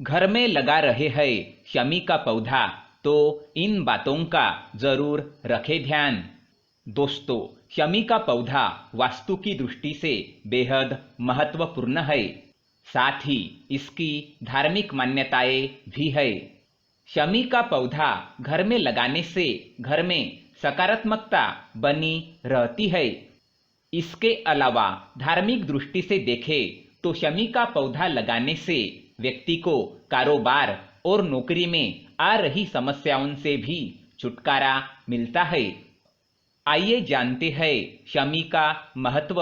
घर में लगा रहे हैं शमी का पौधा तो इन बातों का जरूर रखें ध्यान। दोस्तों, शमी का पौधा वास्तु की दृष्टि से बेहद महत्वपूर्ण है। साथ ही इसकी धार्मिक मान्यताएं भी है। शमी का पौधा घर में लगाने से घर में सकारात्मकता बनी रहती है। इसके अलावा धार्मिक दृष्टि से देखें तो शमी का पौधा लगाने से व्यक्ति को कारोबार और नौकरी में आ रही समस्याओं से भी छुटकारा मिलता है। आइए जानते हैं शमी का महत्व।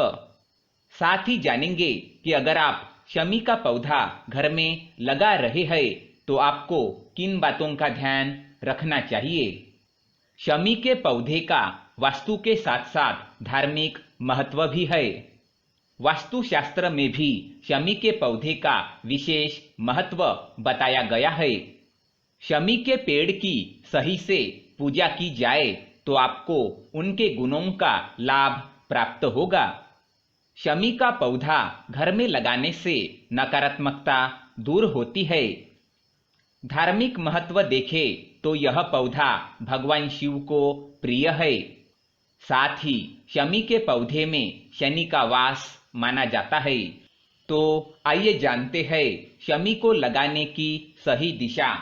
साथ ही जानेंगे कि अगर आप शमी का पौधा घर में लगा रहे हैं तो आपको किन बातों का ध्यान रखना चाहिए। शमी के पौधे का वास्तु के साथ साथ धार्मिक महत्व भी है। वास्तुशास्त्र में भी शमी के पौधे का विशेष महत्व बताया गया है। शमी के पेड़ की सही से पूजा की जाए तो आपको उनके गुणों का लाभ प्राप्त होगा। शमी का पौधा घर में लगाने से नकारात्मकता दूर होती है। धार्मिक महत्व देखें तो यह पौधा भगवान शिव को प्रिय है। साथ ही शमी के पौधे में शनि का वास माना जाता है। तो आइए जानते हैं शमी को लगाने की सही दिशा।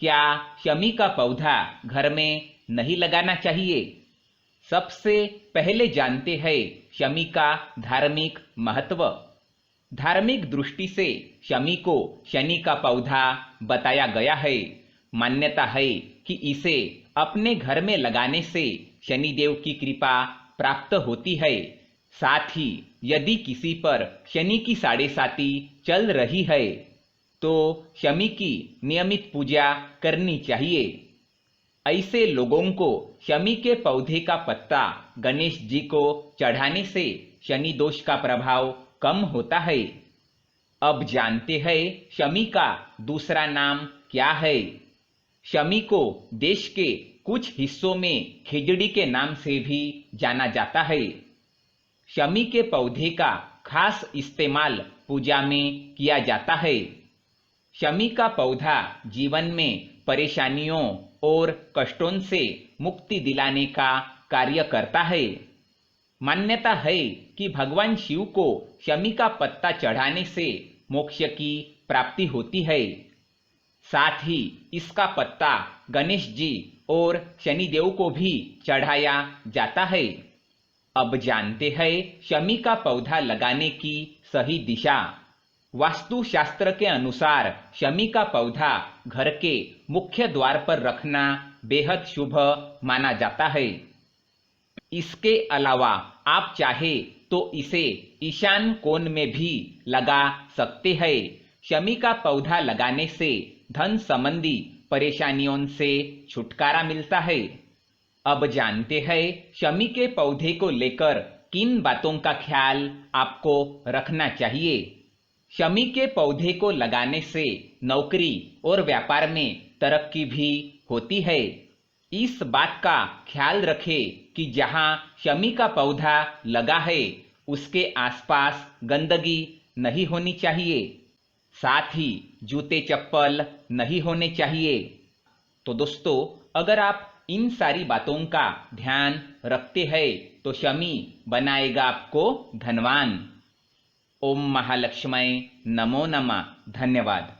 क्या शमी का पौधा घर में नहीं लगाना चाहिए? सबसे पहले जानते हैं शमी का धार्मिक महत्व। धार्मिक दृष्टि से शमी को शनि का पौधा बताया गया है। मान्यता है कि इसे अपने घर में लगाने से शनिदेव की कृपा प्राप्त होती है। साथ ही यदि किसी पर शनि की साढ़ेसाती चल रही है तो शमी की नियमित पूजा करनी चाहिए। ऐसे लोगों को शमी के पौधे का पत्ता गणेश जी को चढ़ाने से शनि दोष का प्रभाव कम होता है। अब जानते हैं शमी का दूसरा नाम क्या है। शमी को देश के कुछ हिस्सों में खिजड़ी के नाम से भी जाना जाता है। शमी के पौधे का खास इस्तेमाल पूजा में किया जाता है। शमी का पौधा जीवन में परेशानियों और कष्टों से मुक्ति दिलाने का कार्य करता है। मान्यता है कि भगवान शिव को शमी का पत्ता चढ़ाने से मोक्ष की प्राप्ति होती है। साथ ही इसका पत्ता गणेश जी और शनिदेव को भी चढ़ाया जाता है। अब जानते हैं शमी का पौधा लगाने की सही दिशा। वास्तुशास्त्र के अनुसार शमी का पौधा घर के मुख्य द्वार पर रखना बेहद शुभ माना जाता है। इसके अलावा आप चाहे तो इसे ईशान कोण में भी लगा सकते हैं। शमी का पौधा लगाने से धन संबंधी परेशानियों से छुटकारा मिलता है। अब जानते हैं शमी के पौधे को लेकर किन बातों का ख्याल आपको रखना चाहिए। शमी के पौधे को लगाने से नौकरी और व्यापार में तरक्की भी होती है। इस बात का ख्याल रखें कि जहां शमी का पौधा लगा है उसके आसपास गंदगी नहीं होनी चाहिए। साथ ही जूते चप्पल नहीं होने चाहिए। तो दोस्तों, अगर आप इन सारी बातों का ध्यान रखते हैं तो शमी बनाएगा आपको धनवान। ओम महालक्ष्मी नमो नमः। धन्यवाद।